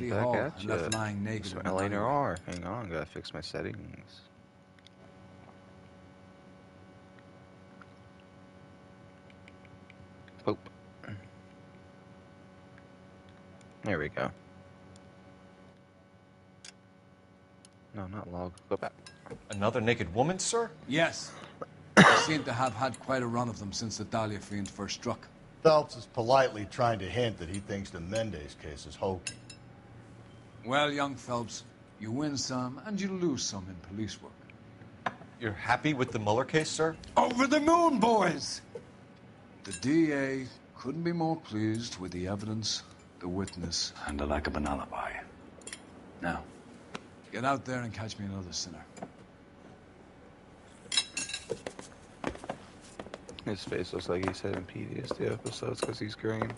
City back Hall at and you. left lying naked It's in my an LA alleyway. Noir. Hang on, gotta fix my settings. Poop. There we go. No, not log. Go back. Another naked woman, sir? Yes. They seem to have had quite a run of them since the Dahlia fiend first struck. Phelps is politely trying to hint that he thinks the Mendez case is hokey. Well, young Phelps, you win some and you lose some in police work. You're happy with the Mueller case, sir? Over the moon, boys! The DA couldn't be more pleased with the evidence, the witness, and the lack of an alibi. Now, get out there and catch me another sinner. His face looks like he's had in PTSD episodes because he's green.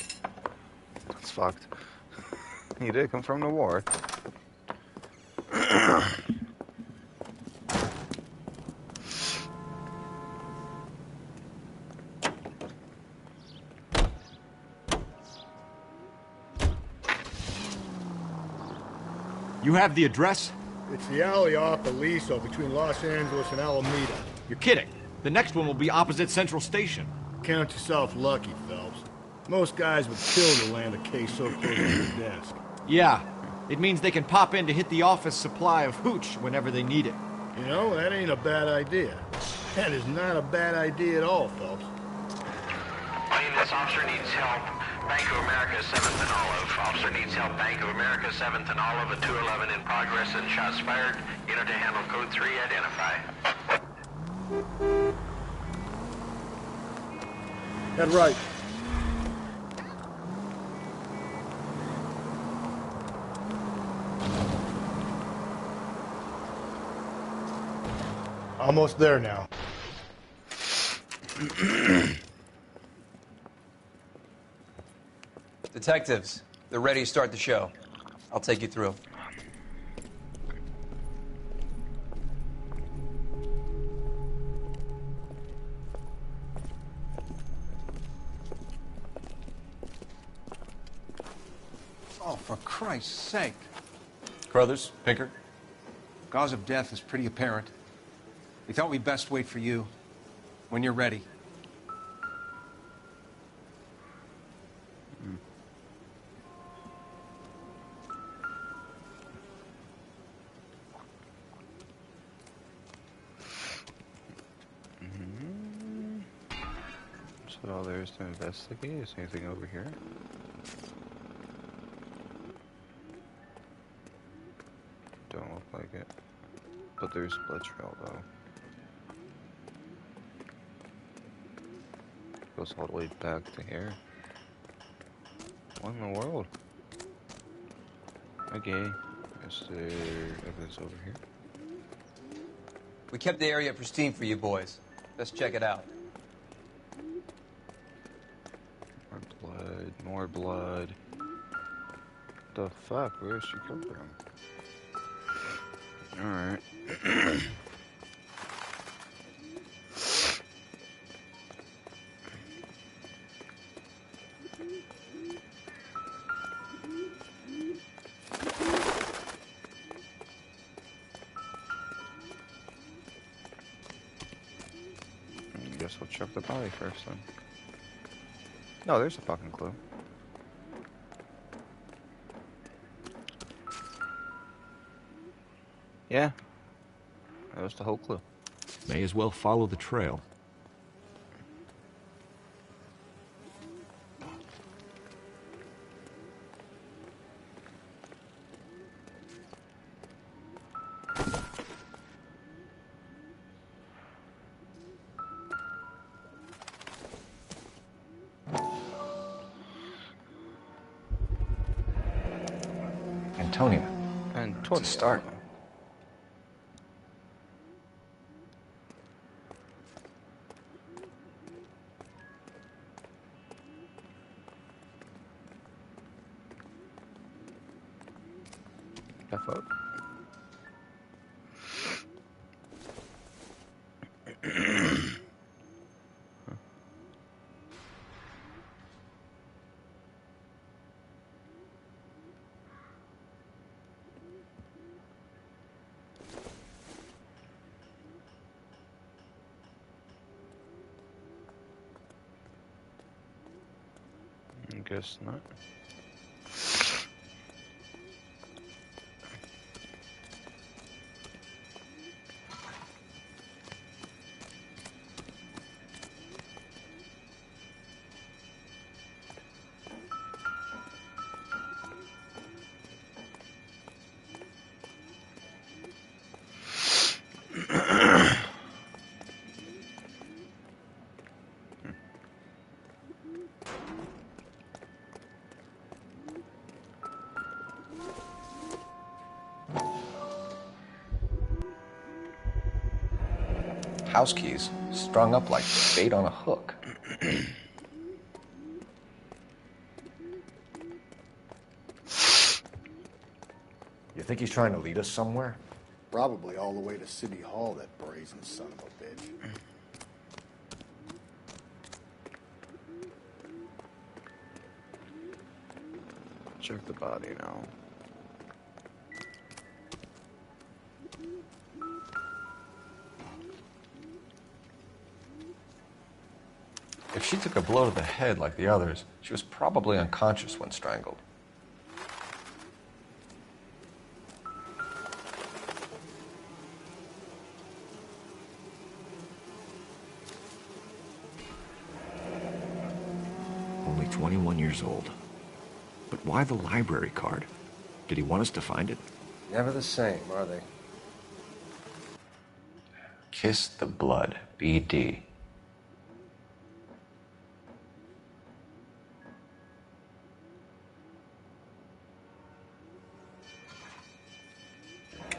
That's fucked. He did come from the war. You have the address? It's the alley off Aliso between Los Angeles and Alameda. You're kidding. The next one will be opposite Central Station. Count yourself lucky, Phelps. Most guys would kill to land a case so close to your desk. Yeah. It means they can pop in to hit the office supply of hooch whenever they need it. You know, that ain't a bad idea. That is not a bad idea at all, Phelps. This officer needs help. Bank of America, 7th and Olive. Officer needs help. Bank of America, 7th and Olive. A 211 in progress and shots fired. Unit to handle code 3. Identify. Head right. Almost there now. Detectives, they're ready to start the show. I'll take you through. Oh, for Christ's sake. Crothers, Pinker? Cause of death is pretty apparent. We thought we'd best wait for you. When you're ready. So all there is to investigate. Is anything over here? Don't look like it. But there's a blood trail though. Goes all the way back to here. What in the world? Okay. Is there evidence over here? We kept the area pristine for you boys. Let's check it out. More blood, more blood. The fuck? Where did she come from? Alright. Guess we'll check the body first then. No, there's a fucking clue. Yeah. That was the whole clue. May as well follow the trail. Antonia. Antonia. To start. F up. Guess not. House keys strung up like bait on a hook. You think he's trying to lead us somewhere? Probably all the way to City Hall, that brazen son of a bitch. Check the body now. If she took a blow to the head like the others, she was probably unconscious when strangled. Only 21 years old. But why the library card? Did he want us to find it? Never the same, are they? Kiss the blood, BD.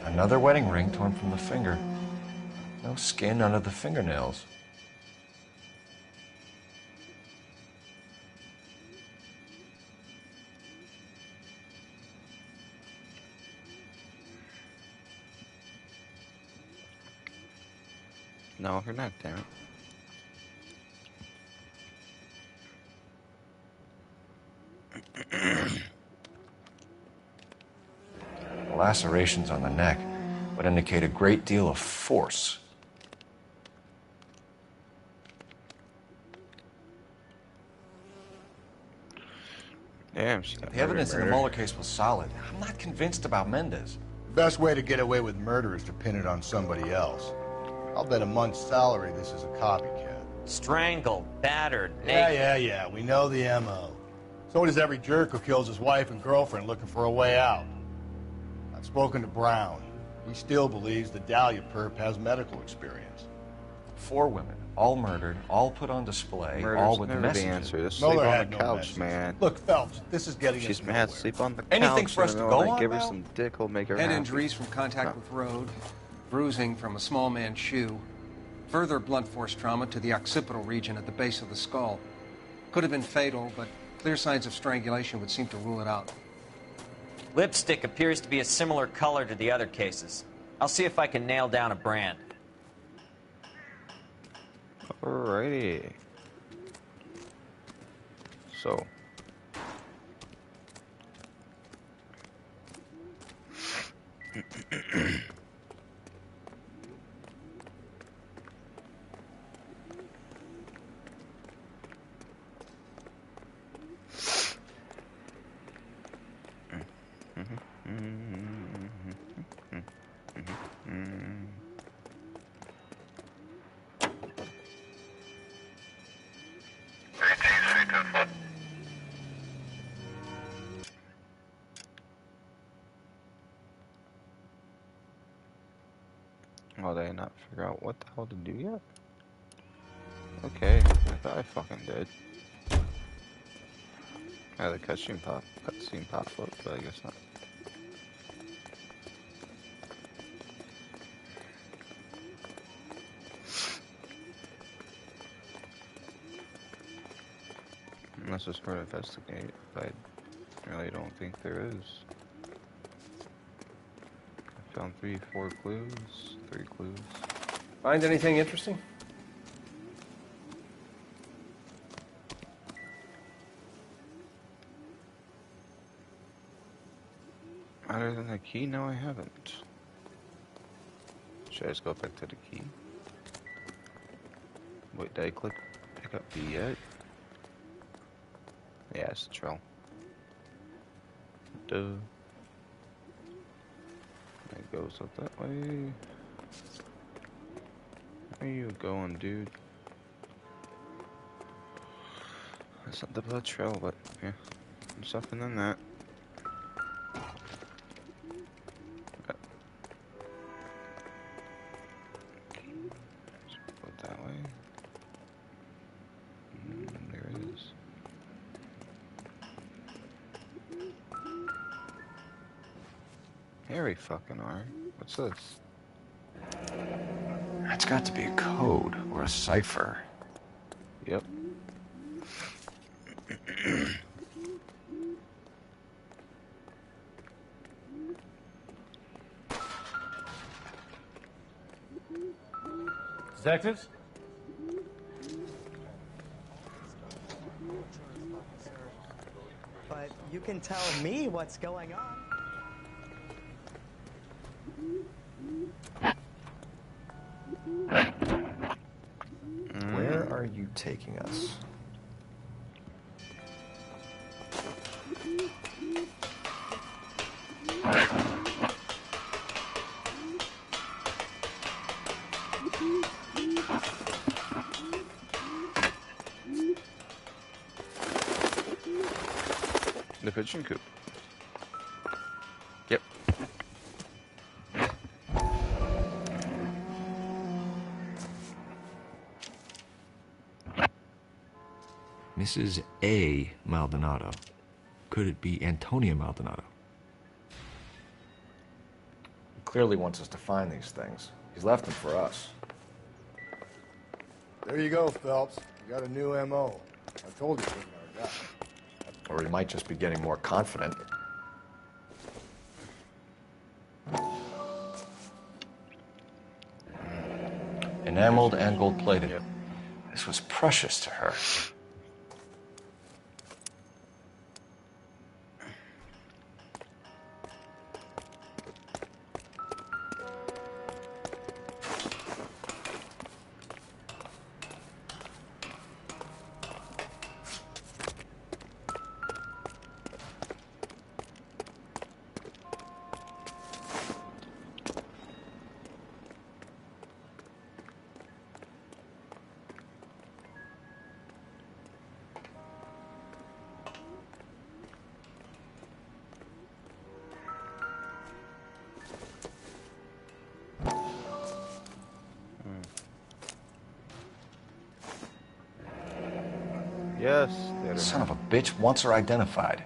Another wedding ring torn from the finger. No skin under the fingernails. No, you're not, damn it. The lacerations on the neck would indicate a great deal of force. Damn, she got The evidence in the murdered. Mueller case was solid. I'm not convinced about Mendez. The best way to get away with murder is to pin it on somebody else. I'll bet a month's salary this is a copycat. Strangled, battered, naked. Yeah. We know the M.O. So does every jerk who kills his wife and girlfriend looking for a way out. I've spoken to Brown. He still believes the Dahlia perp has medical experience. 4 women, all murdered, all put on display, all Murder's with never the messages. answer. Just Mueller sleep on had the no couch, message. man. Look, Phelps, this is getting She's us mad. nowhere. Sleep on the Anything couch. for us and to then go when I on give her now? some dick, will make her Head happy. injuries from contact with road, bruising from a small man's shoe, further blunt force trauma to the occipital region at the base of the skull. Could have been fatal, but clear signs of strangulation would seem to rule it out. Lipstick appears to be a similar color to the other cases. I'll see if I can nail down a brand. Alrighty. So. Oh, they not figure out what the hell to do yet? Okay, I thought I fucking did. Yeah, the cutscene pop up, but I guess not. Unless it's for investigate, but I really don't think there is. I found 4 clues, 3 clues. Find anything interesting? Other than the key, no, I haven't. Should I just go back to the key? Wait, did I click pick up B yet? Yeah, it's the trail. Duh. It goes up that way. Where are you going, dude? That's not the blood trail, but yeah, there's nothing in that. Go that way. There it is. Harry fucking are. What's this? That's got to be a code or a cipher. Yep. Detectives? But you can tell me what's going on. Where are you taking us? The pigeon coop. Yep. Mrs. A. Maldonado. Could it be Antonia Maldonado? He clearly wants us to find these things. He's left them for us. There you go, Phelps. You got a new M.O. I told you it wasn't our guy. Or he might just be getting more confident. Enameled and gold-plated. Yep. This was precious to her. Yes. Son of a bitch wants her identified.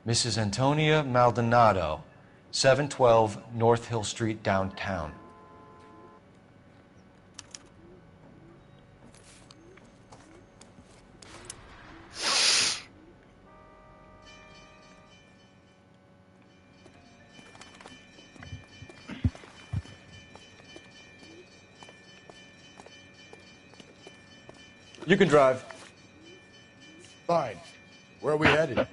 Mrs. Antonia Maldonado, 712 North Hill Street, downtown. You can drive. Fine. Where are we headed? It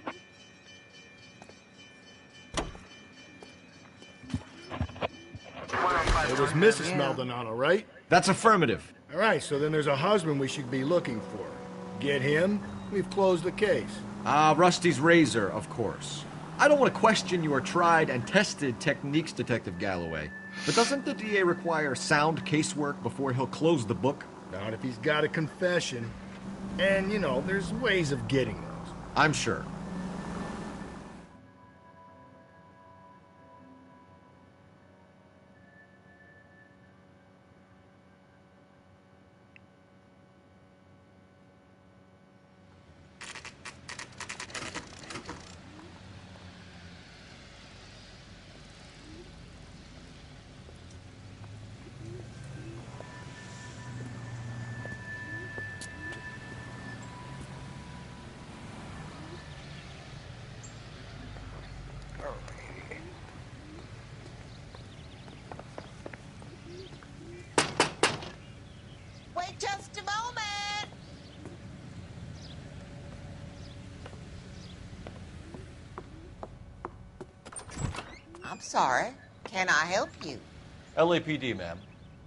was Mrs. Maldonado, right? That's affirmative. All right, so then there's a husband we should be looking for. Get him, we've closed the case. Rusty's razor, of course. I don't want to question your tried and tested techniques, Detective Galloway. But doesn't the DA require sound casework before he'll close the book? Not if he's got a confession. And, you know, there's ways of getting those. I'm sure. Just a moment. I'm sorry. Can I help you? LAPD, ma'am.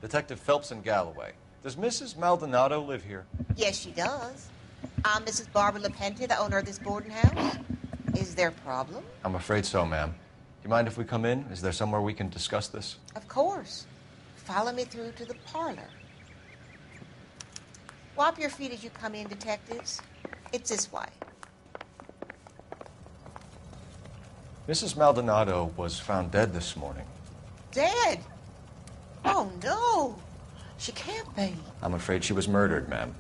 Detective Phelps and Galloway. Does Mrs. Maldonado live here? Yes, she does. I'm Mrs. Barbara LaPente, the owner of this boarding house. Is there a problem? I'm afraid so, ma'am. Do you mind if we come in? Is there somewhere we can discuss this? Of course. Follow me through to the parlor. Wipe your feet as you come in, detectives. It's this way. Mrs. Maldonado was found dead this morning. Dead? Oh, no. She can't be. I'm afraid she was murdered, ma'am.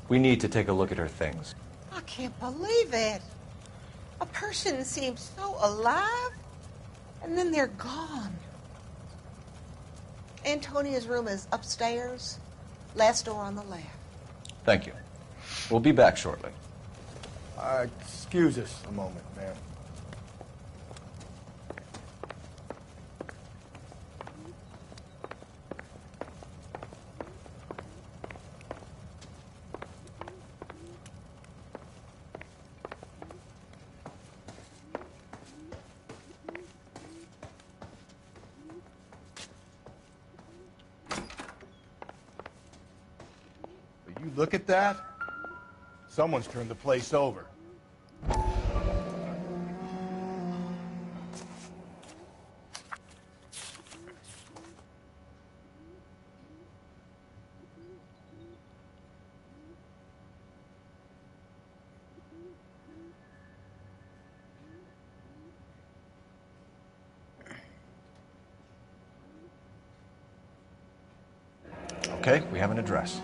We need to take a look at her things. I can't believe it. A person seems so alive, and then they're gone. Antonia's room is upstairs, last door on the left. Thank you. We'll be back shortly. Excuse us a moment, ma'am. You look at that? Someone's turned the place over. Okay, we have an address.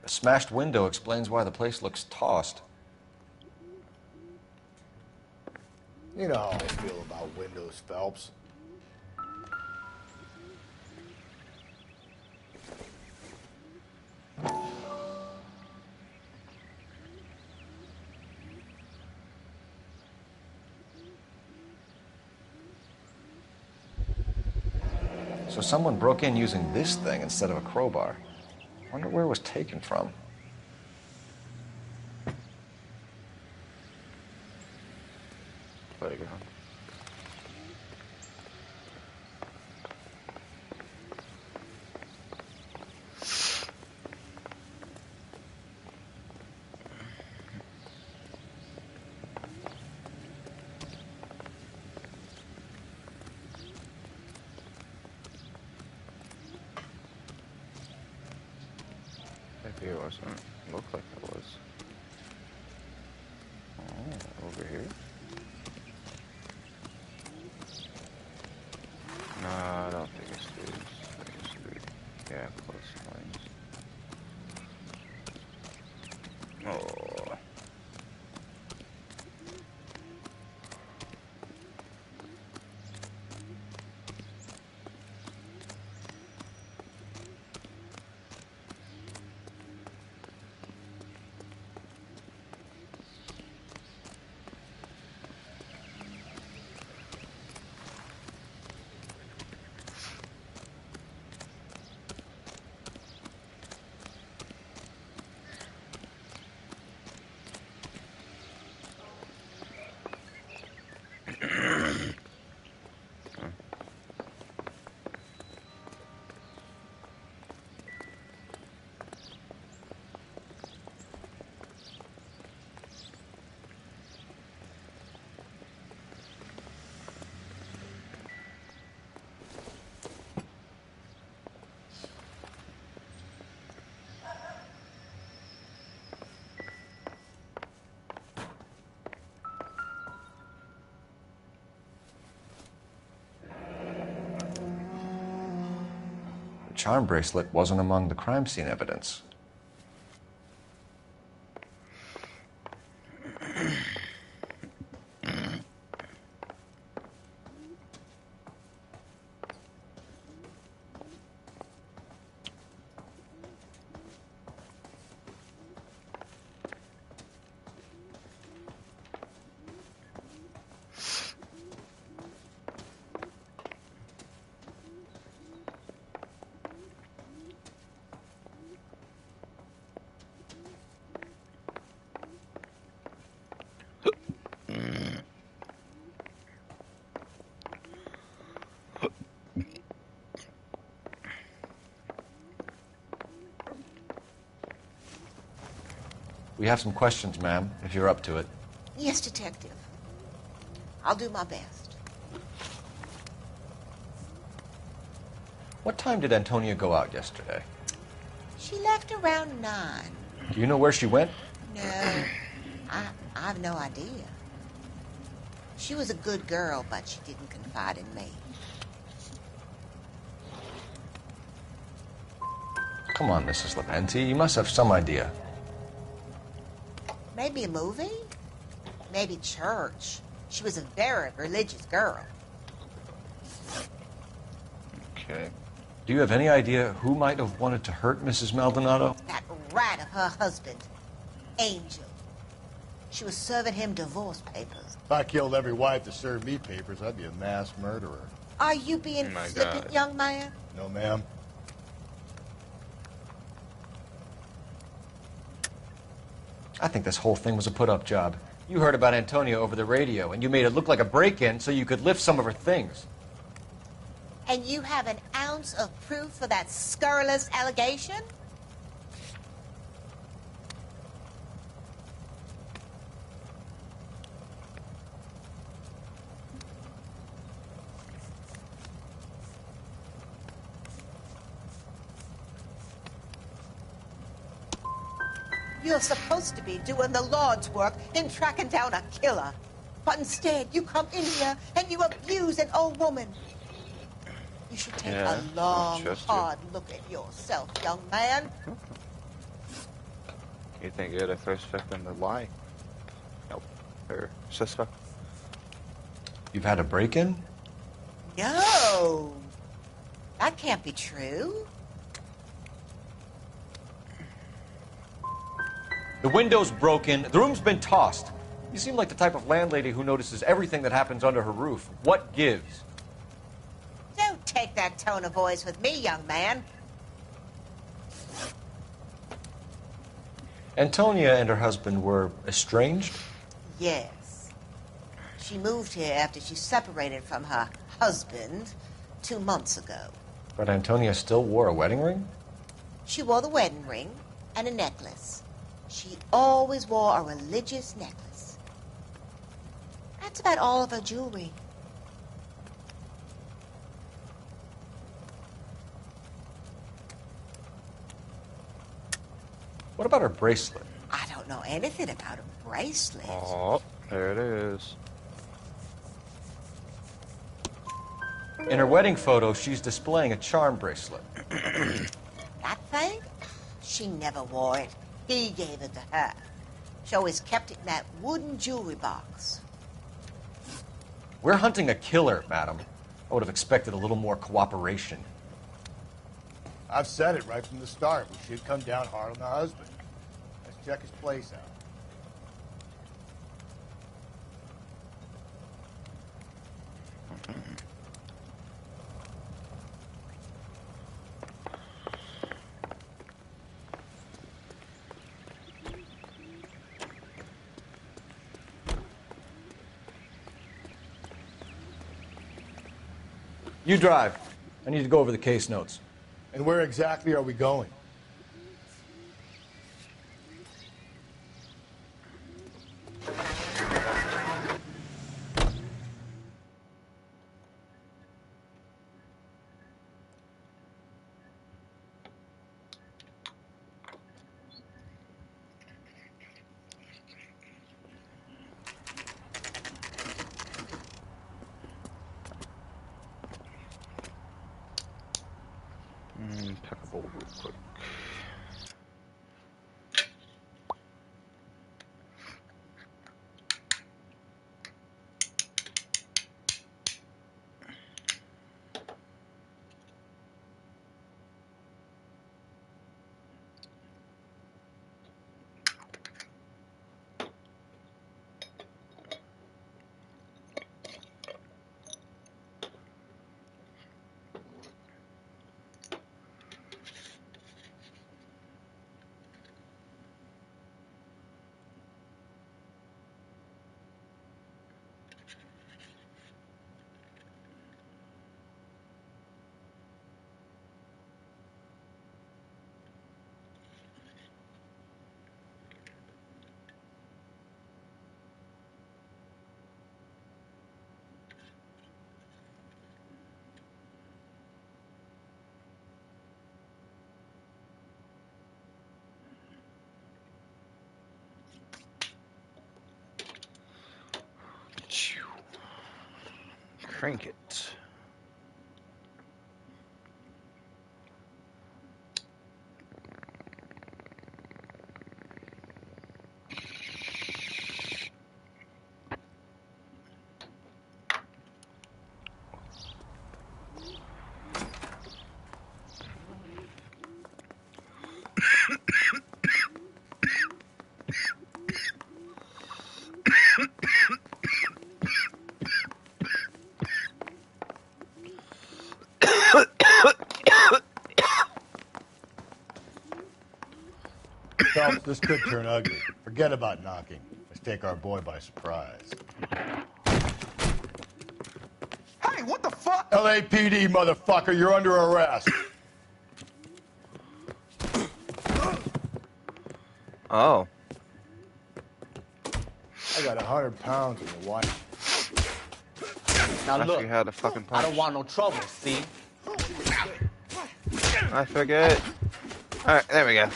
A smashed window explains why the place looks tossed. You know how I feel about windows, Phelps. So someone broke in using this thing instead of a crowbar. Wonder where it was taken from. Playground. Maybe it wasn't. Looked like it was. Oh, over here. No, I don't think it's these. I think it's three. Yeah, close lines. Oh. charm bracelet wasn't among the crime scene evidence. We have some questions, ma'am, if you're up to it. Yes, Detective. I'll do my best. What time did Antonia go out yesterday? She left around 9. Do you know where she went? No, I have no idea. She was a good girl, but she didn't confide in me. Come on, Mrs. Lepenti, you must have some idea. Maybe a movie? Maybe church. She was a very religious girl. Okay. Do you have any idea who might have wanted to hurt Mrs. Maldonado? That rat of her husband, Angel. She was serving him divorce papers. If I killed every wife to serve me papers, I'd be a mass murderer. Are you being flippant, young man? No, ma'am. I think this whole thing was a put-up job. You heard about Antonia over the radio, and you made it look like a break-in so you could lift some of her things. And you have an ounce of proof for that scurrilous allegation? You're supposed to be doing the Lord's work in tracking down a killer. But instead, you come in here and you abuse an old woman. You should take a long, hard look at yourself, young man. You think you're the first victim to lie? Nope. Or suspect? You've had a break-in? No. That can't be true. The window's broken. The room's been tossed. You seem like the type of landlady who notices everything that happens under her roof. What gives? Don't take that tone of voice with me, young man. Antonia and her husband were estranged? Yes. She moved here after she separated from her husband 2 months ago. But Antonia still wore a wedding ring? She wore the wedding ring and a necklace. She always wore a religious necklace. That's about all of her jewelry. What about her bracelet? I don't know anything about a bracelet. Oh, there it is. In her wedding photo, she's displaying a charm bracelet. That thing? She never wore it. He gave it to her. She always kept it in that wooden jewelry box. We're hunting a killer, madam. I would have expected a little more cooperation. I've said it right from the start. We should come down hard on the husband. Let's check his place out. You drive. I need to go over the case notes. And where exactly are we going? Impeccable real quick. Crank it. Phelps, this could turn ugly. Forget about knocking. Let's take our boy by surprise. Hey, what the fuck? LAPD, motherfucker, you're under arrest. Oh. I got 100 pounds in the wife. Now look, How to fucking punch. I don't want no trouble, see? I forget. Alright, there we go.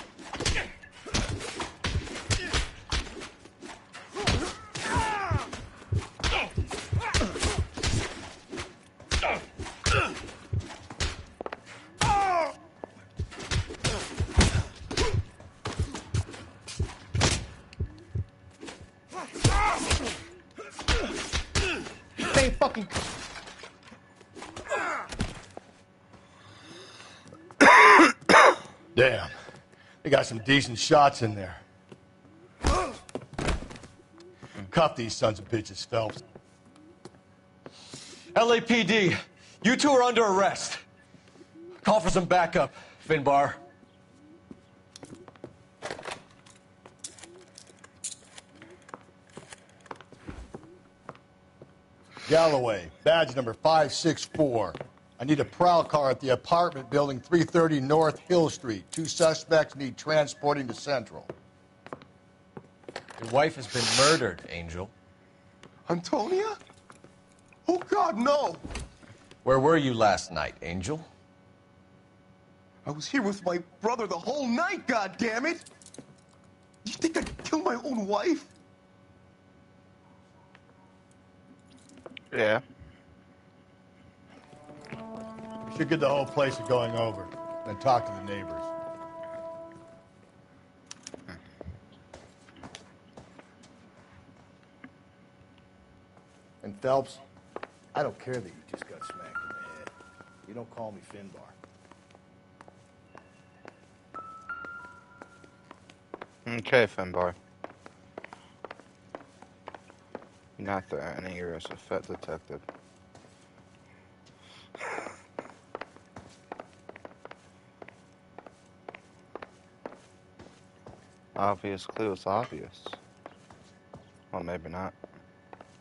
They ain't fucking... Damn. They got some decent shots in there. Cuff these sons of bitches, Phelps. LAPD, you two are under arrest. Call for some backup, Finbar. Galloway, badge number 564. I need a prowl car at the apartment building 330 North Hill Street. 2 suspects need transporting to Central. Your wife has been murdered, Angel. Antonia? Oh, God, no. Where were you last night, Angel? I was here with my brother the whole night, God damn it! You think I'd kill my own wife? Yeah. We should get the whole place to going over, then talk to the neighbors. And Phelps, I don't care that you just got smacked in the head. You don't call me Finbar. Okay, Finbar. You're not threatening, you're a Safet detective. Obvious clue is obvious. Well, maybe not.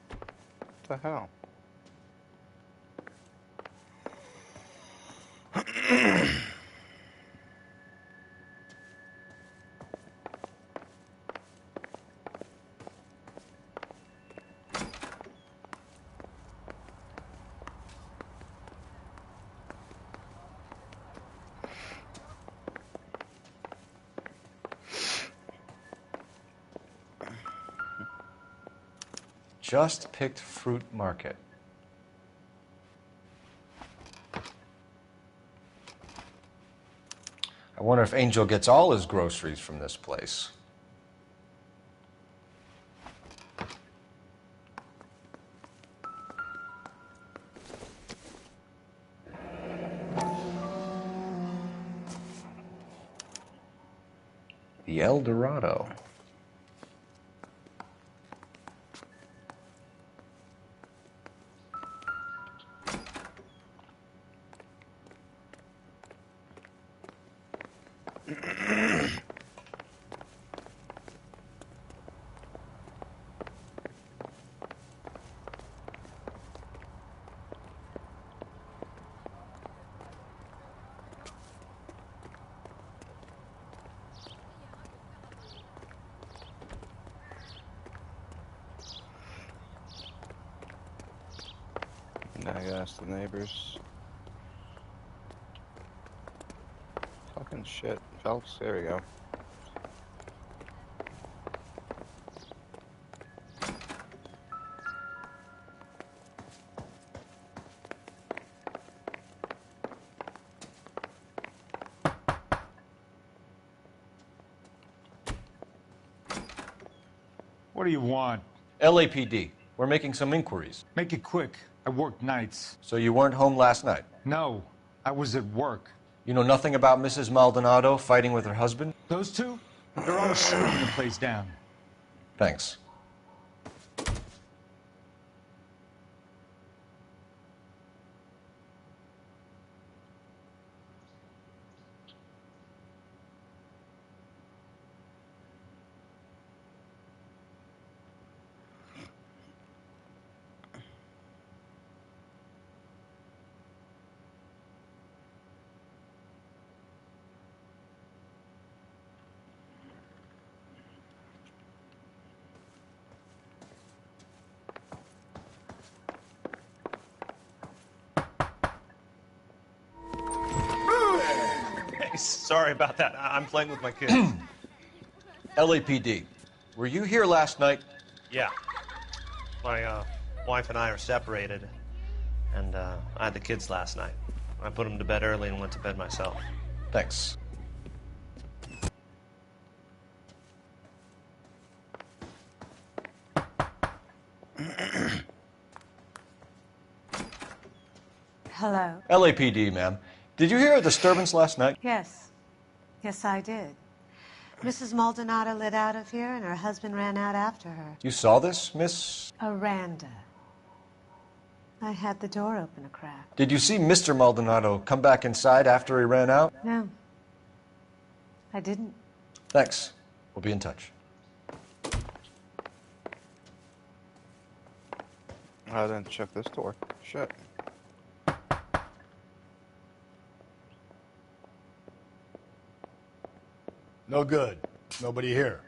What the hell? Just picked fruit market. I wonder if Angel gets all his groceries from this place. The El Dorado. Now I gotta ask the neighbors. Fucking shit. Phelps, there we go. What do you want? LAPD. We're making some inquiries. Make it quick. I work nights. So you weren't home last night? No, I was at work. You know nothing about Mrs. Maldonado fighting with her husband? Those two? They're always shooting the place down. Thanks. Sorry about that. I'm playing with my kids. LAPD. Were you here last night? Yeah. My wife and I are separated, and I had the kids last night. I put them to bed early and went to bed myself. Thanks. Hello. LAPD, ma'am. Did you hear a disturbance last night? Yes. Yes, I did. Mrs. Maldonado lit out of here, and her husband ran out after her. You saw this, Miss? Aranda. I had the door open a crack. Did you see Mr. Maldonado come back inside after he ran out? No. I didn't. Thanks. We'll be in touch. I didn't check this door. Shit. No good. Nobody here.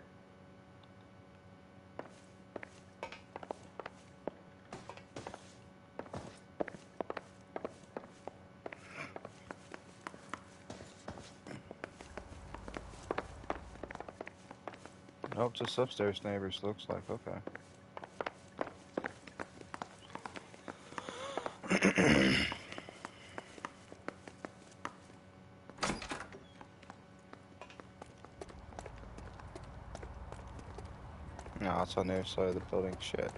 Nope, just upstairs neighbors, looks like. Okay. No, it's on the other side of the building. Shit.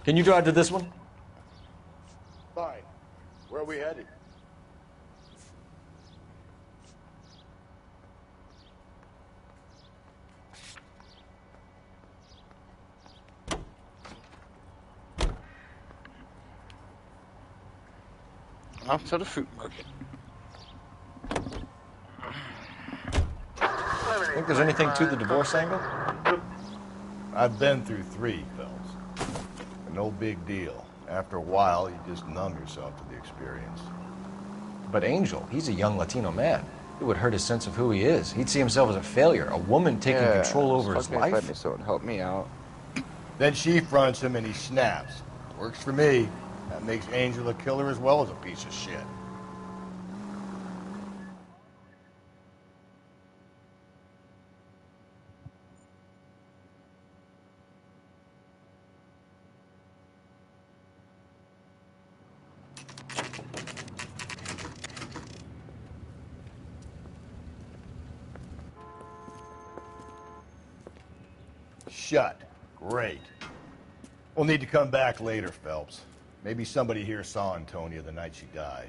Can you drive to this one? Fine. Where are we headed? Off to the fruit market. Think there's anything to the divorce angle? I've been through 3, Phelps. No big deal. After a while, you just numb yourself to the experience. But Angel, he's a young Latino man. It would hurt his sense of who he is. He'd see himself as a failure, a woman taking control over his life. Let me someone help me out. Then she fronts him and he snaps. Works for me. That makes Angel a killer as well as a piece of shit. shut. Great. We'll need to come back later, Phelps. Maybe somebody here saw Antonia the night she died.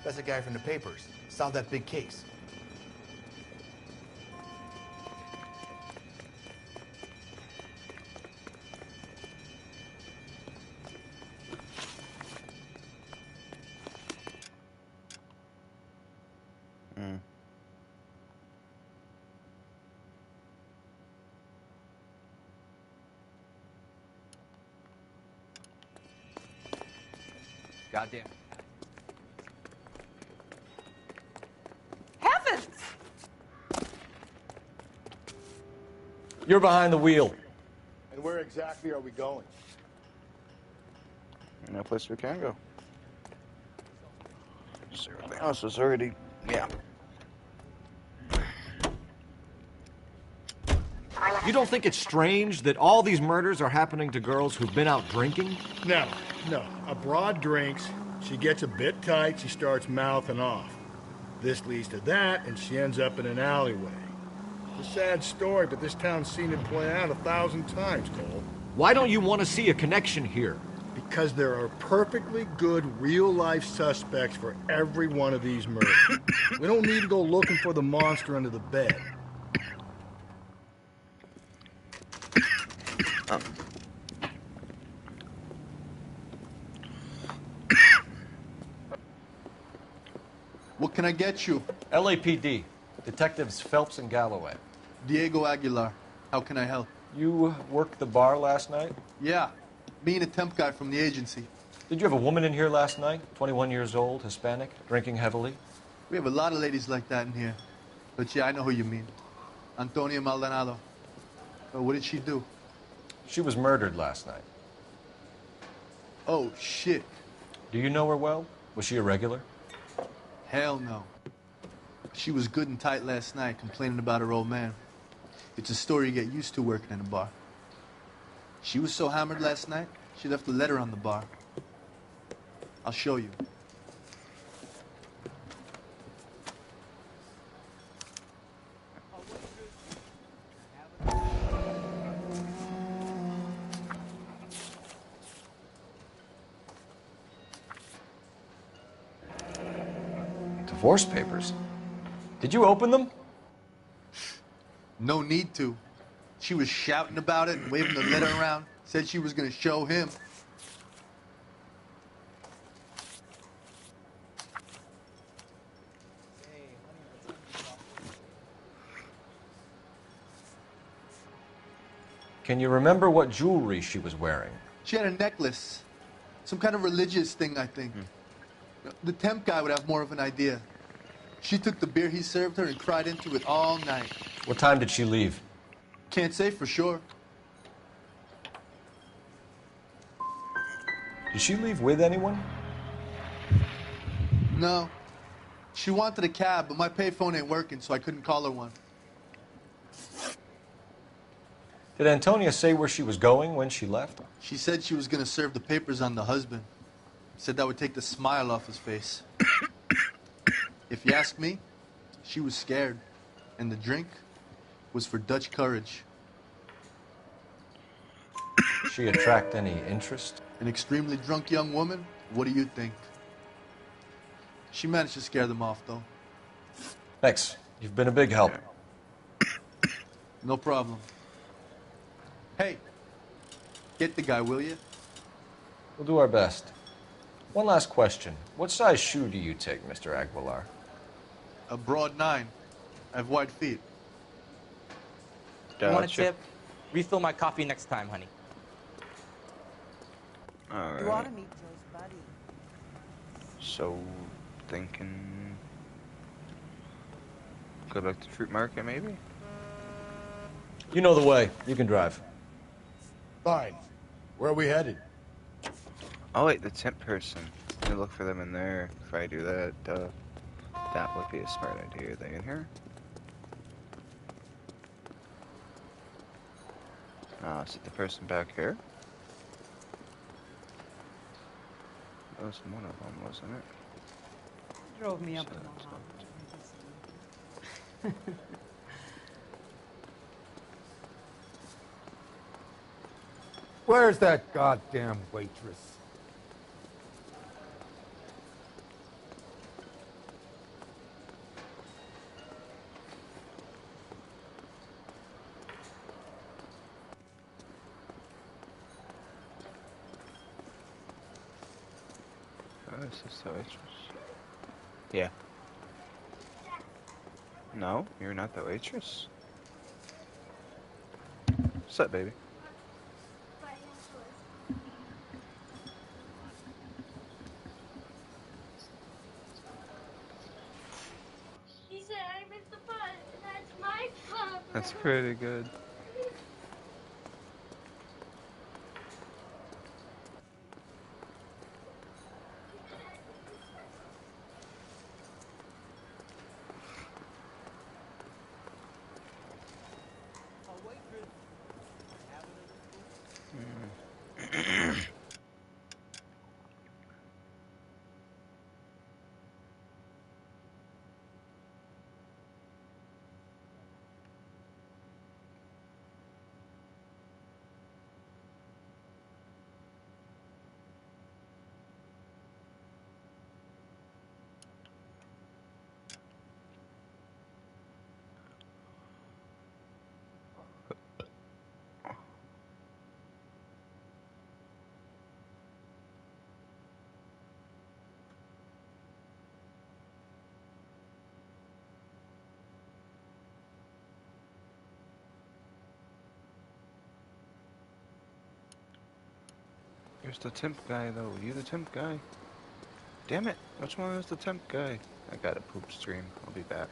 That's the guy from the papers. Solved that big case. Goddamn. Heavens! You're behind the wheel. And where exactly are we going? No place we can go. So everything else is already, yeah. You don't think it's strange that all these murders are happening to girls who've been out drinking? No. A broad drinks, she gets a bit tight, she starts mouthing off. This leads to that, and she ends up in an alleyway. It's a sad story, but this town's seen it play out 1,000 times, Cole. Why don't you want to see a connection here? Because there are perfectly good real-life suspects for every one of these murders. We don't need to go looking for the monster under the bed. What can I get you? LAPD. Detectives Phelps and Galloway. Diego Aguilar. How can I help? You worked the bar last night? Yeah. Me and a temp guy from the agency. Did you have a woman in here last night? 21 years old, Hispanic, drinking heavily? We have a lot of ladies like that in here. But yeah, I know who you mean. Antonia Maldonado. What did she do? She was murdered last night. Oh, shit. Do you know her well? Was she a regular? Hell no. She was good and tight last night, complaining about her old man. It's a story you get used to working in a bar. She was so hammered last night, she left a letter on the bar. I'll show you. Divorce papers? Did you open them? No need to. She was shouting about it and waving the letter around. Said she was going to show him. Can you remember what jewelry she was wearing? She had a necklace. Some kind of religious thing, I think. The temp guy would have more of an idea. She took the beer he served her and cried into it all night. What time did she leave? Can't say for sure. Did she leave with anyone? No. She wanted a cab, but my payphone ain't working, so I couldn't call her one. Did Antonia say where she was going when she left? She said she was going to serve the papers on the husband. Said that would take the smile off his face. If you ask me, she was scared. And the drink was for Dutch courage. She attract any interest? An extremely drunk young woman? What do you think? She managed to scare them off, though. Thanks. You've been a big help. No problem. Hey, get the guy, will you? We'll do our best. One last question. What size shoe do you take, Mr. Aguilar? A broad 9. I have wide feet. You want a tip? Refill my coffee next time, honey. All right. You ought to meet Joe's buddy. So thinking... Go back to the fruit market, maybe? You know the way. You can drive. Fine. Where are we headed? Oh wait, the temp person. Let me look for them in there. If I do that, that would be a smart idea. Are they in here? Is it the person back here? That was one of them, wasn't it? Drove me up to Omaha. Where's that goddamn waitress? Oh, is this the waitress? Yeah. No, you're not the waitress. What's up, baby? He said I missed the bus, and that's my fault. That's pretty good. Here's the temp guy, though. You the temp guy? Damn it! Which one is the temp guy? I got a poop stream. I'll be back.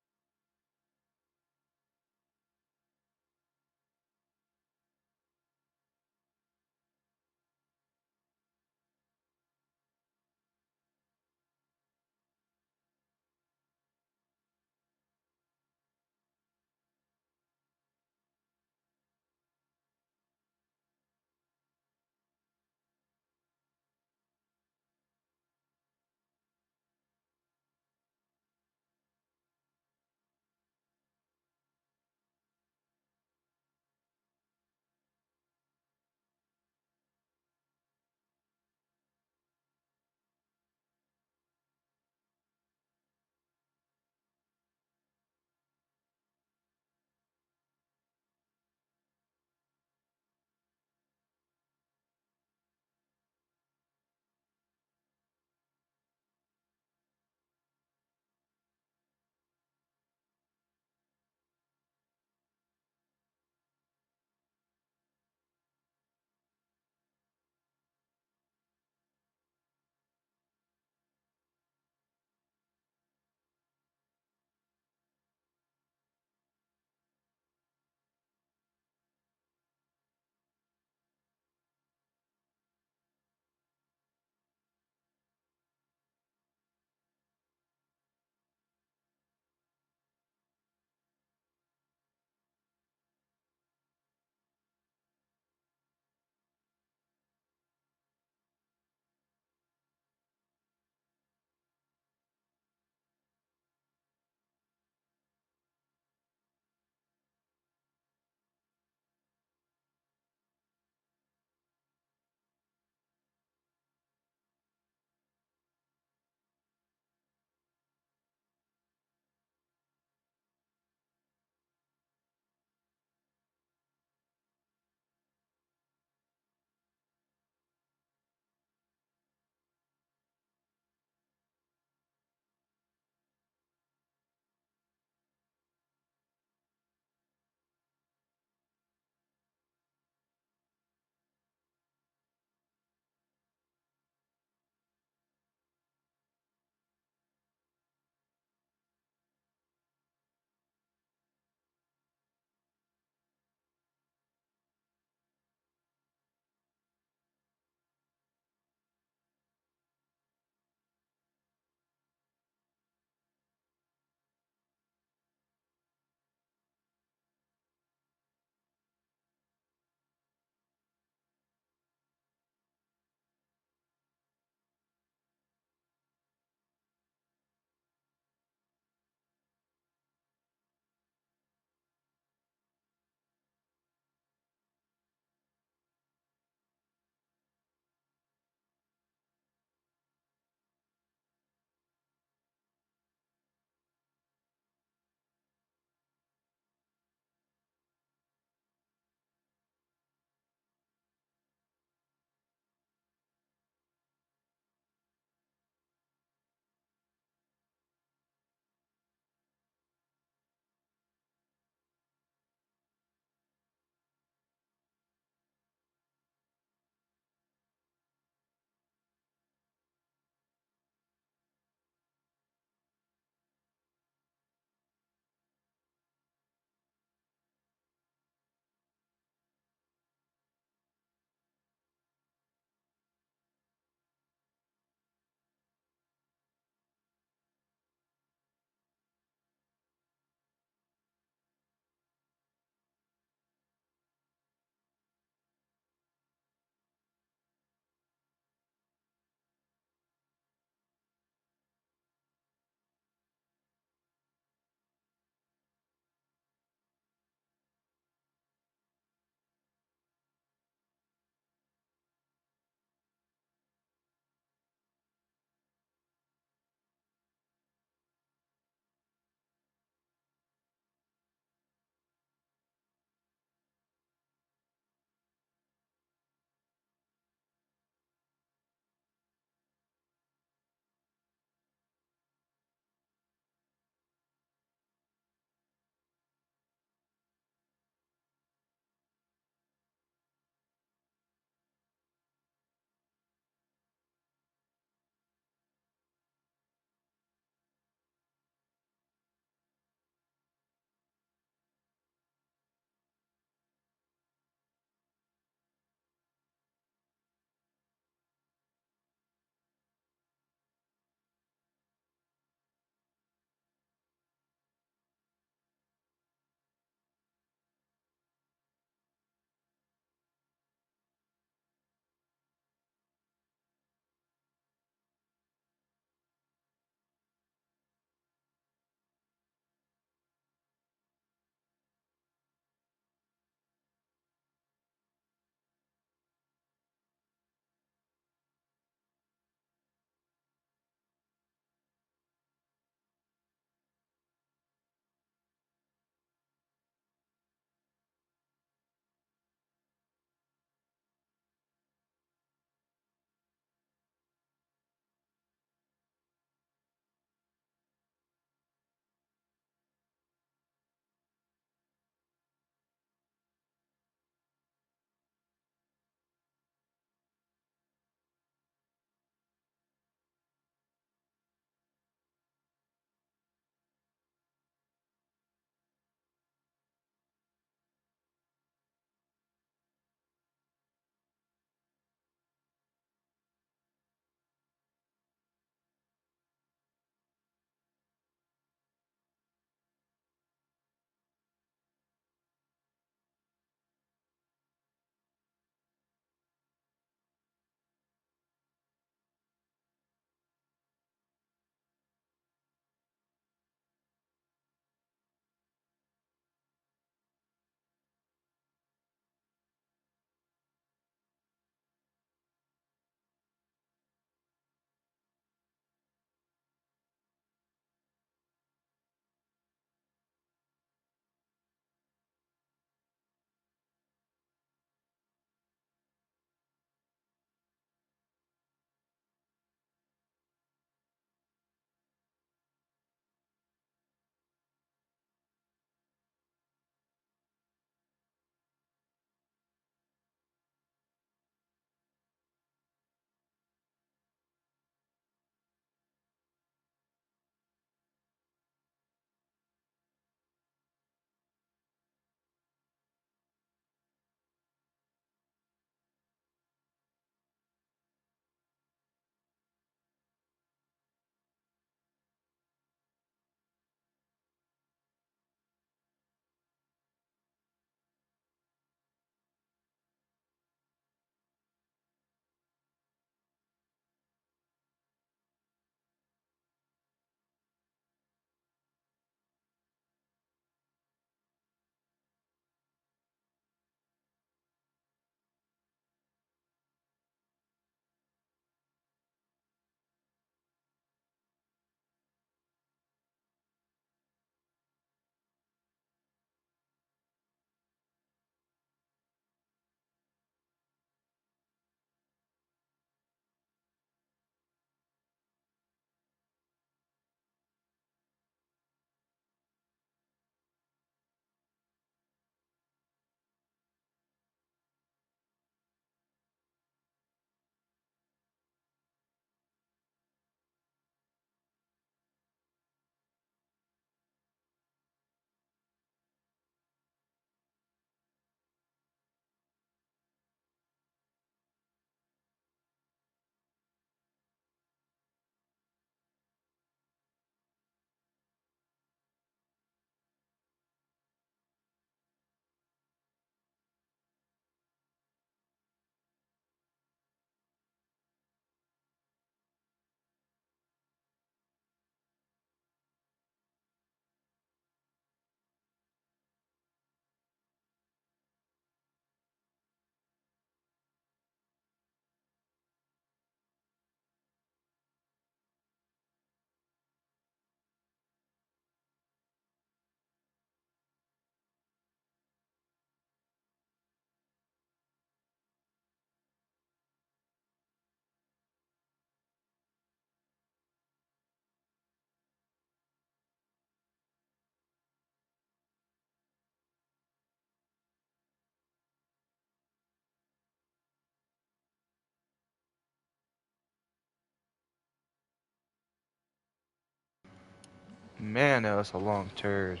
Man, that was a long turd.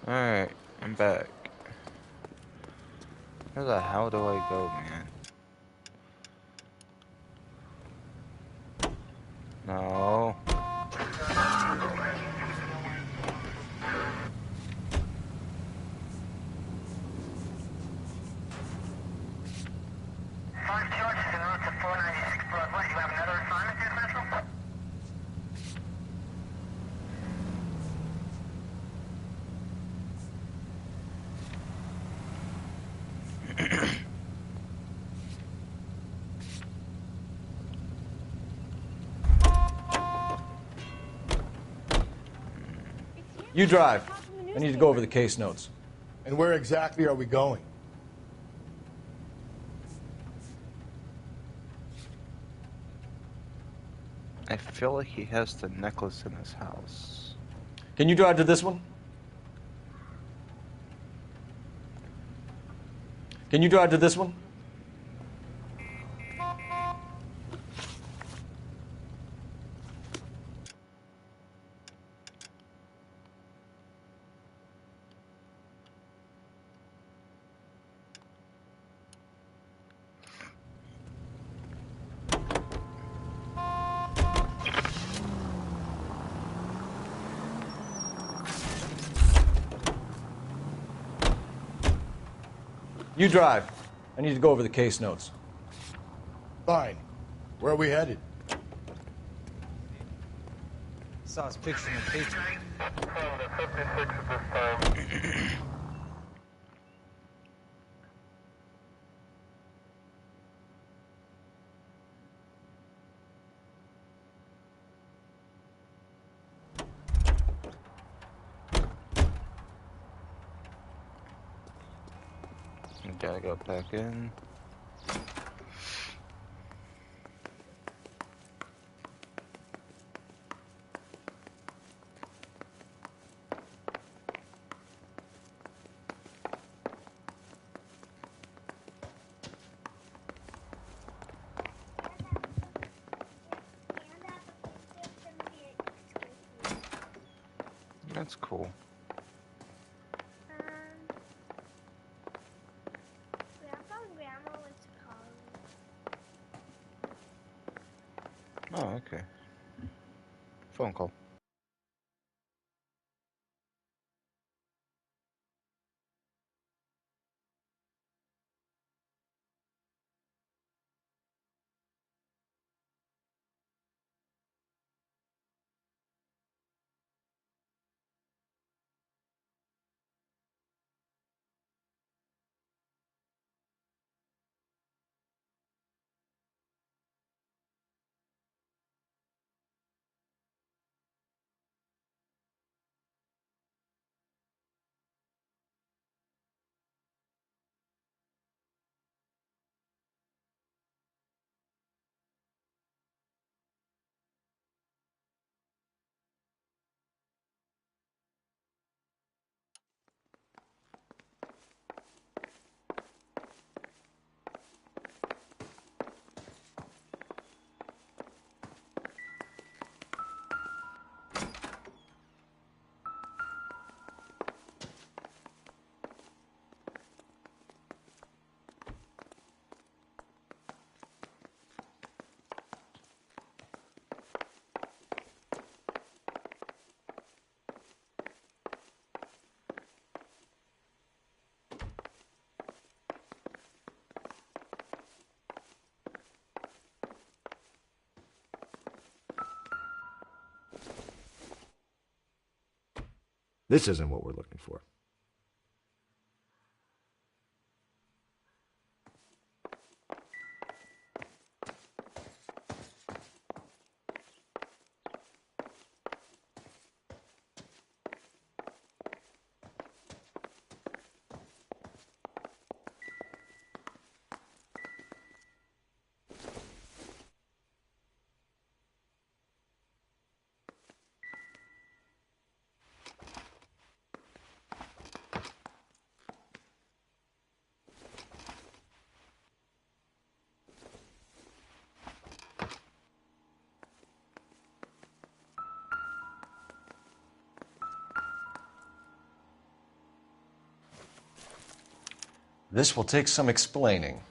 Alright, I'm back. Where the hell do I go, man? No. You drive. I need to go over the case notes. And where exactly are we going? I feel like he has the necklace in his house. Can you drive to this one? Can you drive to this one? You drive. I need to go over the case notes. Fine. Where are we headed? Saw his picture in the paper. Gotta go back in. That's cool. Grandpa and Grandma went to college. Oh, okay. Phone call. This isn't what we're looking for. This will take some explaining.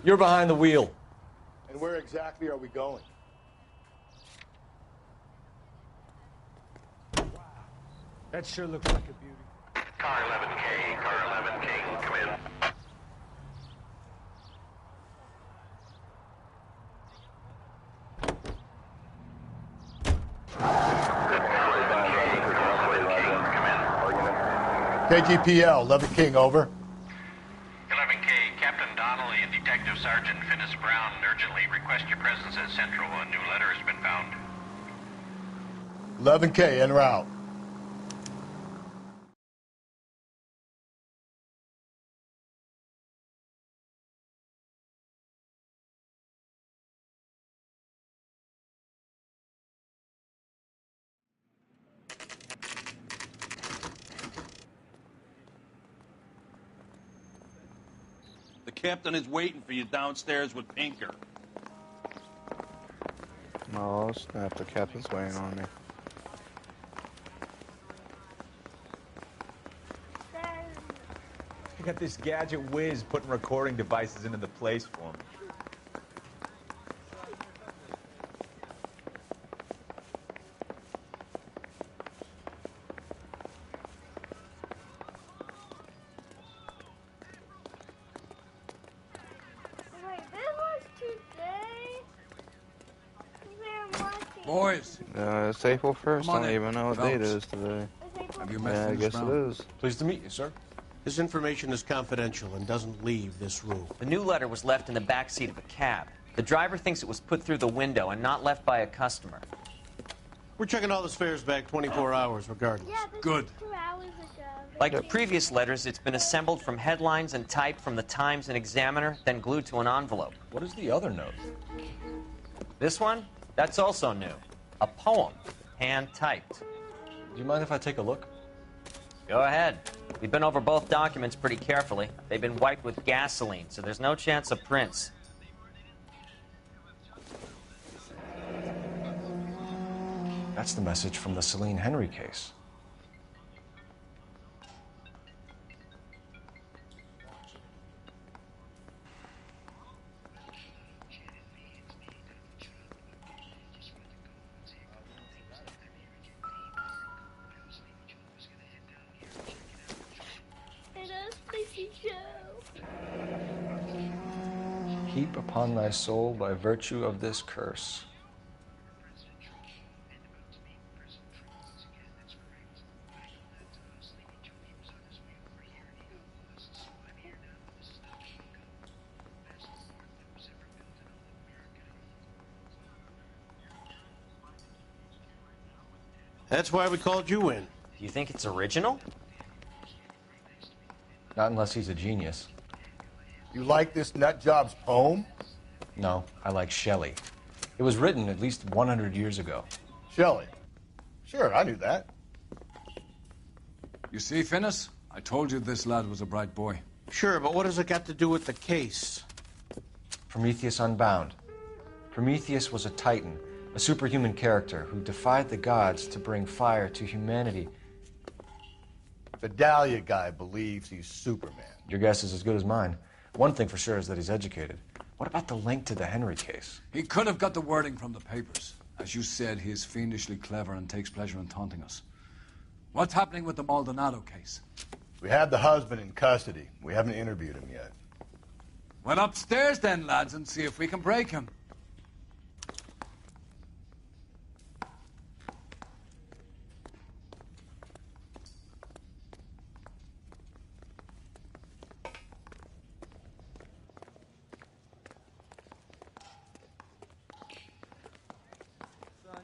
You're behind the wheel. And where exactly are we going? That sure looks like a beauty. Car 11K, car 11K, come in. KGPL, 11 King, over. 11K, Captain Donnelly and Detective Sergeant Finis Brown urgently request your presence at Central. A new letter has been found. 11K, en route. The captain is waiting for you downstairs with Pinker. Oh, snap. The captain's waiting on me. I got this gadget whiz putting recording devices into the place for me. Boys. It's April 1st. I don't in. even know what date it is today. Have you met Yeah, I Finis guess Brown? it is. Pleased to meet you, sir. This information is confidential and doesn't leave this room. The new letter was left in the back seat of a cab. The driver thinks it was put through the window and not left by a customer. We're checking all the fares back 24 hours regardless. Yeah, this Good. was 2 hours ago. Like previous letters, it's been assembled from headlines and typed from the Times and Examiner, then glued to an envelope. What is the other note? This one? That's also new. A poem, hand-typed. Do you mind if I take a look? Go ahead. We've been over both documents pretty carefully. They've been wiped with gasoline, so there's no chance of prints. That's the message from the Celine Henry case. Heap upon thy soul by virtue of this curse. That's why we called you in. Do you think it's original? Not unless he's a genius. You like this nutjob's poem? No, I like Shelley. It was written at least 100 years ago. Shelley? Sure, I knew that. You see, Finnis? I told you this lad was a bright boy. Sure, but what has it got to do with the case? Prometheus Unbound. Prometheus was a titan, a superhuman character who defied the gods to bring fire to humanity. The Dahlia guy believes he's Superman. Your guess is as good as mine. One thing for sure is that he's educated. What about the link to the Henry case? He could have got the wording from the papers. As you said, he is fiendishly clever and takes pleasure in taunting us. What's happening with the Maldonado case? We have the husband in custody. We haven't interviewed him yet. Well, upstairs then, lads, and see if we can break him.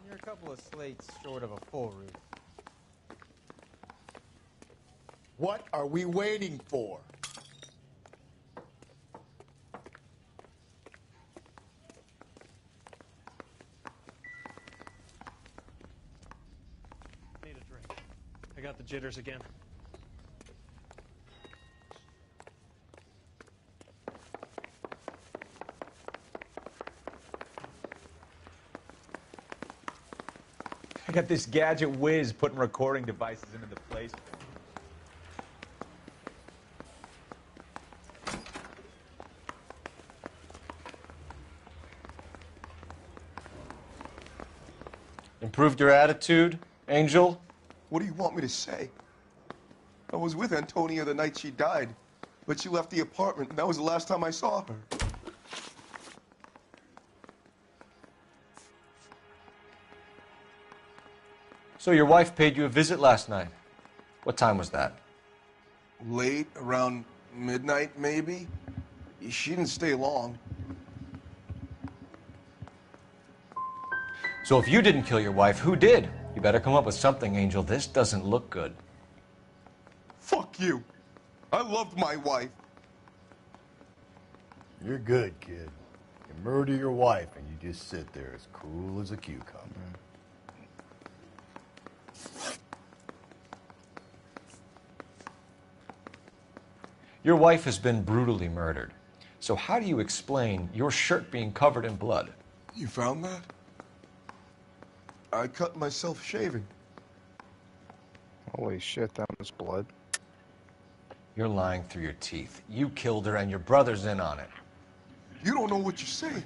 You're a couple of slates short of a full roof. What are we waiting for? Need a drink. I got the jitters again. I got this gadget whiz putting recording devices into the place. Improved your attitude, Angel? What do you want me to say? I was with Antonia the night she died, but she left the apartment, and that was the last time I saw her. So your wife paid you a visit last night. What time was that? Late, around midnight, maybe. She didn't stay long. So if you didn't kill your wife, who did? You better come up with something, Angel. This doesn't look good. Fuck you. I loved my wife. You're good, kid. You murder your wife and you just sit there as cool as a cucumber. Your wife has been brutally murdered. So how do you explain your shirt being covered in blood? You found that? I cut myself shaving. Holy shit, that was blood. You're lying through your teeth. You killed her and your brother's in on it. You don't know what you're saying.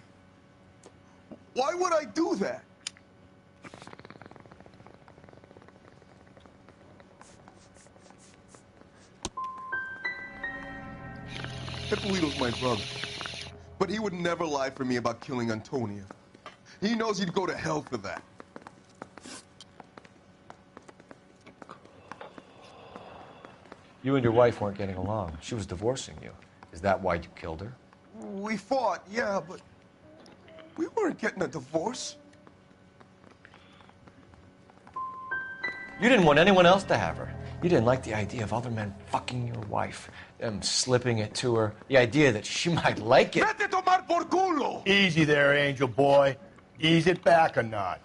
Why would I do that? Hippolito's my brother. But he would never lie for me about killing Antonia. He knows he'd go to hell for that. You and your wife weren't getting along. She was divorcing you. Is that why you killed her? We fought, yeah, but we weren't getting a divorce. You didn't want anyone else to have her. You didn't like the idea of other men fucking your wife, them slipping it to her, the idea that she might like it. Vete tomar por culo! Easy there, Angel Boy. Ease it back a notch.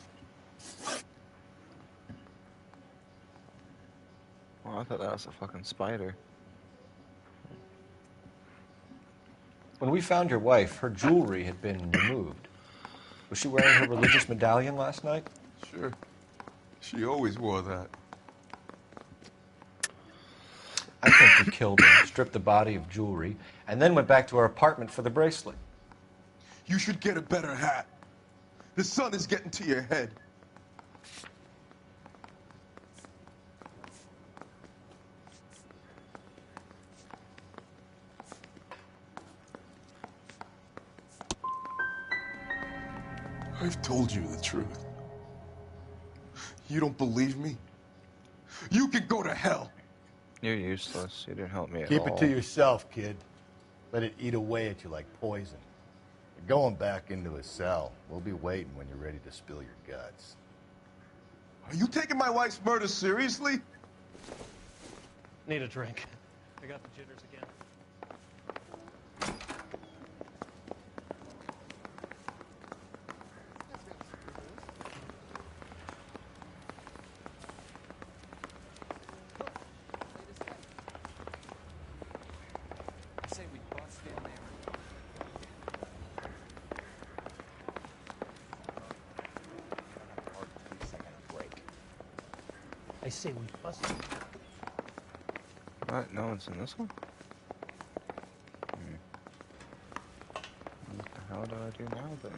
Oh, I thought that was a fucking spider. When we found your wife, her jewelry had been removed. Was she wearing her religious medallion last night? Sure. She always wore that. I think we killed her, stripped the body of jewelry, and then went back to our apartment for the bracelet. You should get a better hat. The sun is getting to your head. I've told you the truth. You don't believe me? You can go to hell. You're useless. You didn't help me at all. Keep it to yourself, kid. Let it eat away at you like poison. You're going back into a cell. We'll be waiting when you're ready to spill your guts. Are you taking my wife's murder seriously? Need a drink. I got the jitters again. I say we bust. What? No one's in this one? What the hell do I do now then?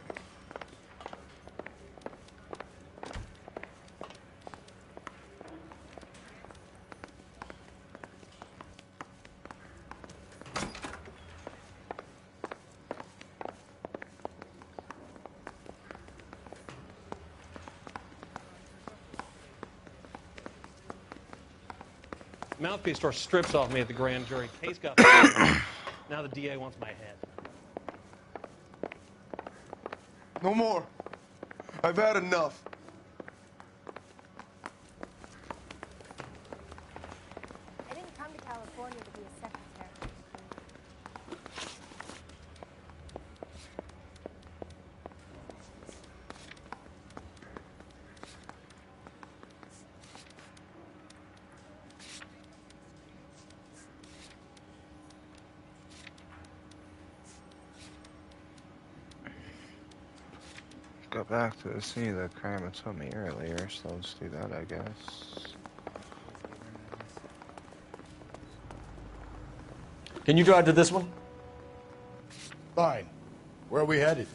Mouthpiece store strips off me at the grand jury. Case got now the DA wants my head. No more. I've had enough. I didn't come to California to be a secretary. Got back to the scene of the crime it told me earlier, so let's do that, I guess. Can you drive to this one? Fine. Where are we headed?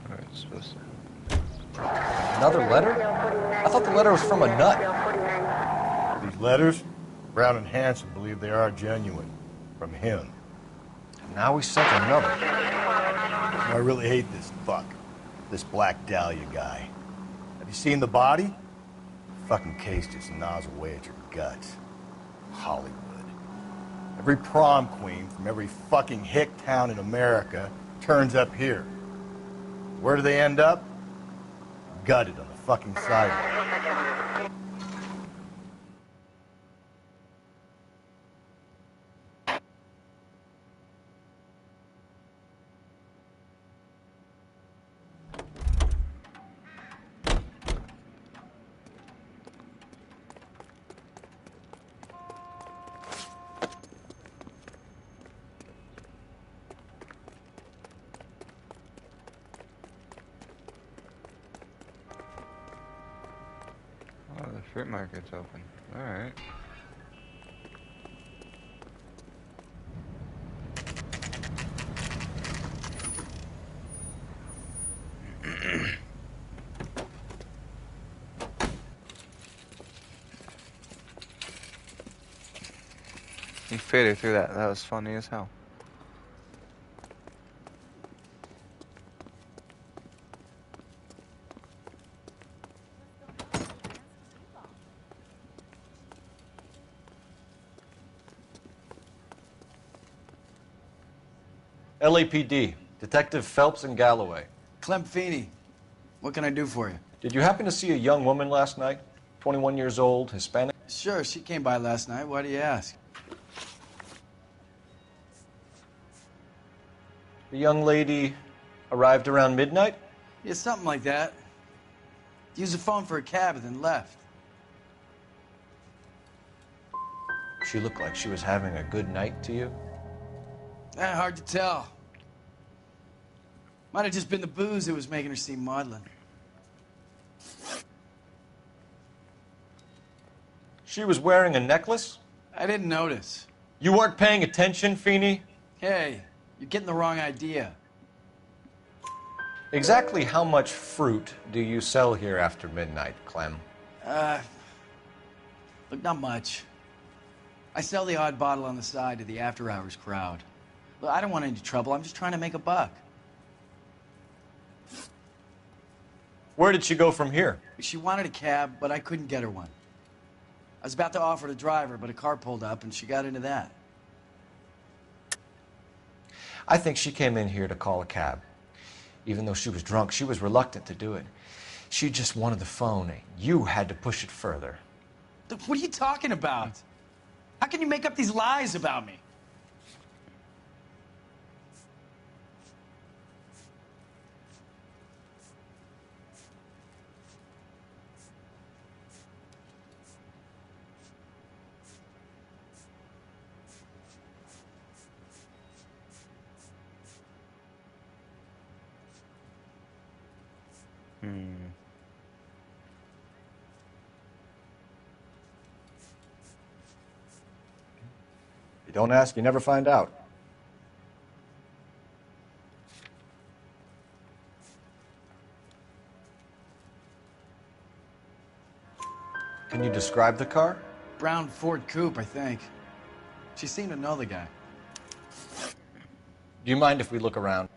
Alright, supposed to. Another letter? I thought the letter was from a nut. These letters? Brown and Hanson believe they are genuine. From him. And now we sent another. I really hate this fuck. This Black Dahlia guy. Have you seen the body? Fucking case just gnaws away at your guts. Hollywood. Every prom queen from every fucking hick town in America turns up here. Where do they end up? Gutted on the fucking sidewalk. Oh, the fruit market's open. Alright. He faded through that. That was funny as hell. LAPD, Detective Phelps and Galloway. Clem Feeney. What can I do for you? Did you happen to see a young woman last night? 21 years old, Hispanic? Sure, she came by last night. Why do you ask? The young lady arrived around midnight? Yeah, something like that. Used the phone for a cab and then left. She looked like she was having a good night to you? Hard to tell. Might have just been the booze that was making her seem maudlin. She was wearing a necklace? I didn't notice. You weren't paying attention, Feeney? Hey, you're getting the wrong idea. Exactly how much fruit do you sell here after midnight, Clem? Look, not much. I sell the odd bottle on the side to the after-hours crowd. Look, I don't want any trouble. I'm just trying to make a buck. Where did she go from here? She wanted a cab, but I couldn't get her one. I was about to offer to drive her, but a car pulled up and she got into that. I think she came in here to call a cab. Even though she was drunk, she was reluctant to do it. She just wanted the phone. You had to push it further. What are you talking about? How can you make up these lies about me? You don't ask, you never find out. Can you describe the car? Brown Ford Coupe, I think. She seemed to know the guy. Do you mind if we look around?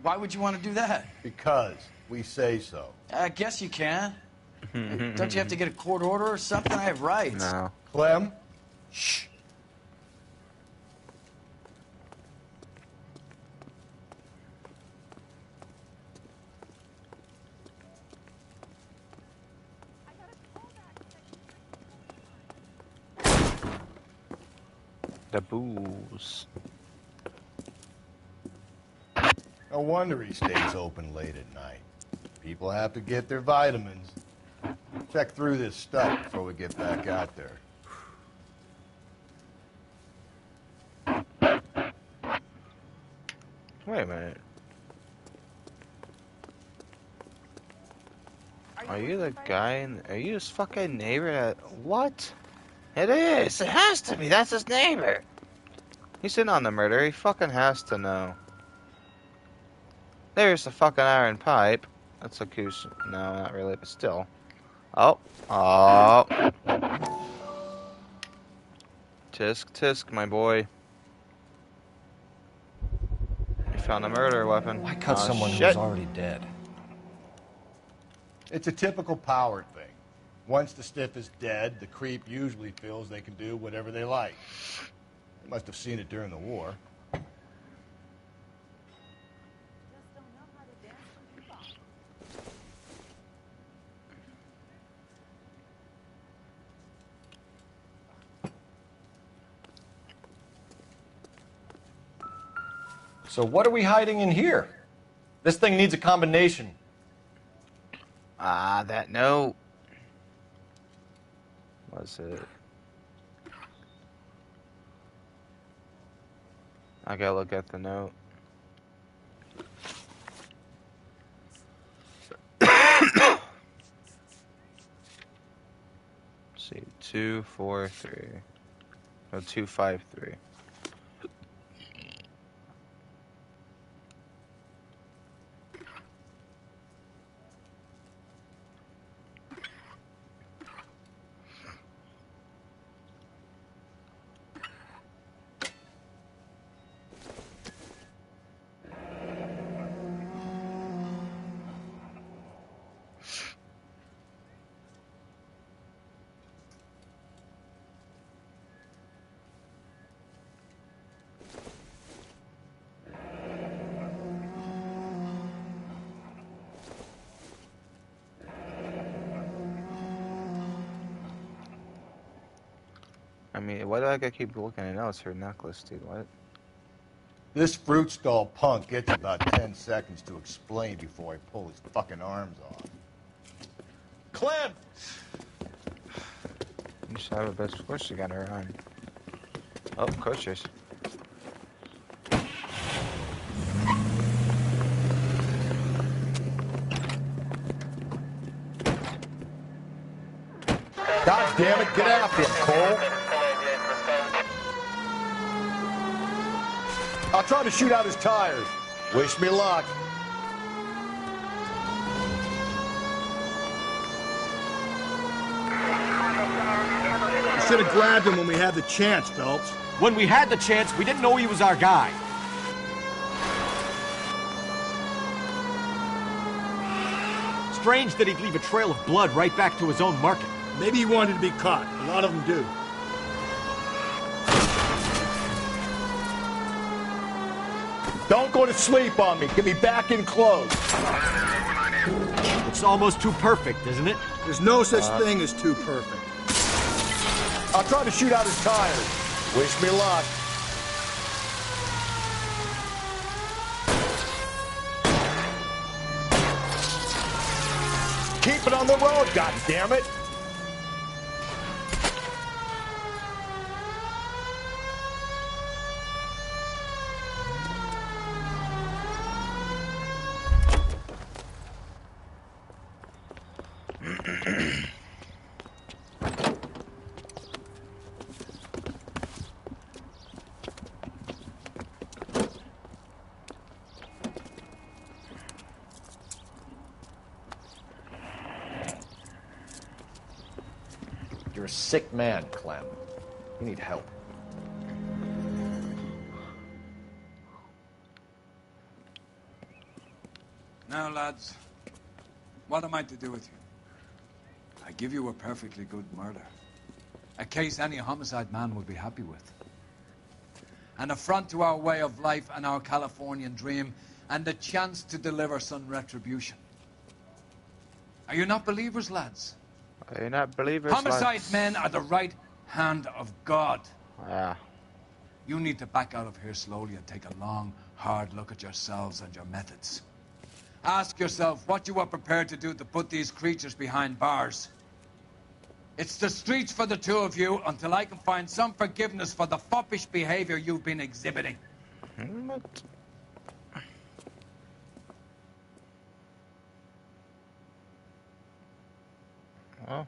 Why would you want to do that? Because we say so. I guess you can. Don't you have to get a court order or something? I have rights. No. Clem? Shh. The booze. No wonder he stays open late at night. People have to get their vitamins. Check through this stuff before we get back out there. Wait a minute. Are you the guy are you his fucking neighbor that... What? It is! It has to be! That's his neighbor! He's in on the murder. He fucking has to know. There's the fucking iron pipe. That's a goose. No, not really, but still. Oh. Oh. Tisk, tisk, my boy. You found a murder weapon. Why cut someone shit. who's already dead? It's a typical power thing. Once the stiff is dead, the creep usually feels they can do whatever they like. They must have seen it during the war. So what are we hiding in here? This thing needs a combination. Ah, that note. Was it? I gotta look at the note. See, 243. No, 253. I mean, why do I gotta keep looking? I know it's her necklace, dude. What? This fruit stall punk gets about 10 seconds to explain before I pull his fucking arms off. Clem! You should have a best. Of course, she got her on. Oh, coaches. God damn it, get after him, Cole! I'll try to shoot out his tires. Wish me luck. You should have grabbed him when we had the chance, Phelps. When we had the chance, we didn't know he was our guy. Strange that he'd leave a trail of blood right back to his own market. Maybe he wanted to be caught. A lot of them do. Don't go to sleep on me. Get me back in close. It's almost too perfect, isn't it? There's no such thing as too perfect. I'll try to shoot out his tires. Wish me luck. Keep it on the road, goddammit! You're a sick man, Clem. You need help. Now, lads, what am I to do with you? I give you a perfectly good murder. A case any homicide man would be happy with. An affront to our way of life and our Californian dream, and a chance to deliver some retribution. Are you not believers, lads? Are you not believers? Homicide men are the right hand of God. Yeah. You need to back out of here slowly and take a long, hard look at yourselves and your methods. Ask yourself what you are prepared to do to put these creatures behind bars. It's the streets for the two of you until I can find some forgiveness for the foppish behavior you've been exhibiting. What? Oh.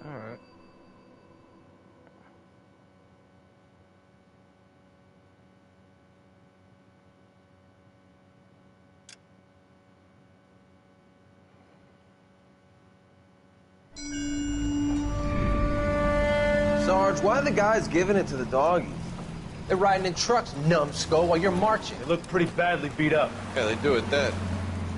All right. Sarge, why are the guys giving it to the doggies? They're riding in trucks, numbskull, while you're marching. They look pretty badly beat up. Yeah, they do at that.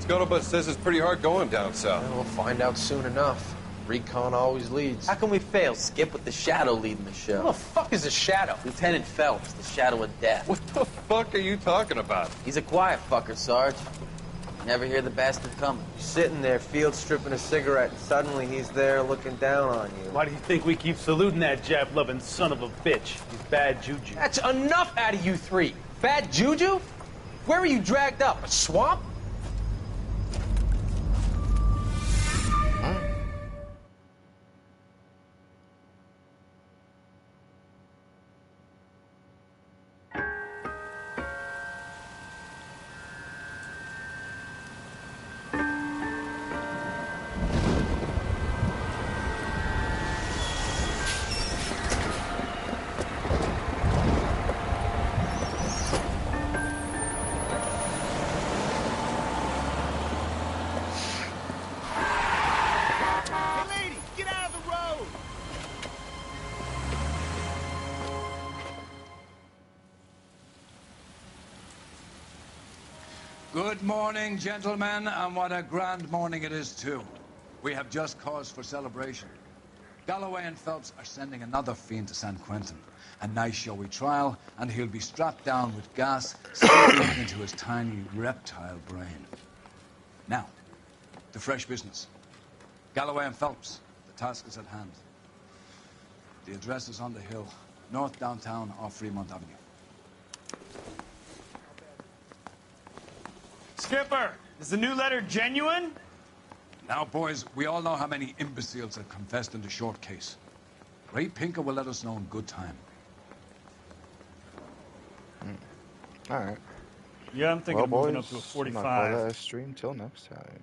Scuttlebutt says it's pretty hard going down south. Well, we'll find out soon enough. Recon always leads. How can we fail, Skip, with the Shadow leading the show? Who the fuck is the Shadow? Lieutenant Phelps, the Shadow of Death. What the fuck are you talking about? He's a quiet fucker, Sarge. Never hear the bastard coming. You're sitting there, field stripping a cigarette, and suddenly he's there looking down on you. Why do you think we keep saluting that Jap-loving son of a bitch? He's bad juju. That's enough out of you three. Bad juju? Where were you dragged up? A swamp? Good morning, gentlemen, and what a grand morning it is, too. We have just cause for celebration. Galloway and Phelps are sending another fiend to San Quentin. A nice showy trial, and he'll be strapped down with gas seeping into his tiny reptile brain. Now, to fresh business. Galloway and Phelps, the task is at hand. The address is on the hill, north downtown off Fremont Avenue. Skipper, is the new letter genuine? Now, boys, we all know how many imbeciles have confessed in the short case. Ray Pinker will let us know in good time. All right. Yeah, I'm thinking of moving up to a I'm not 45. gonna stream till next time.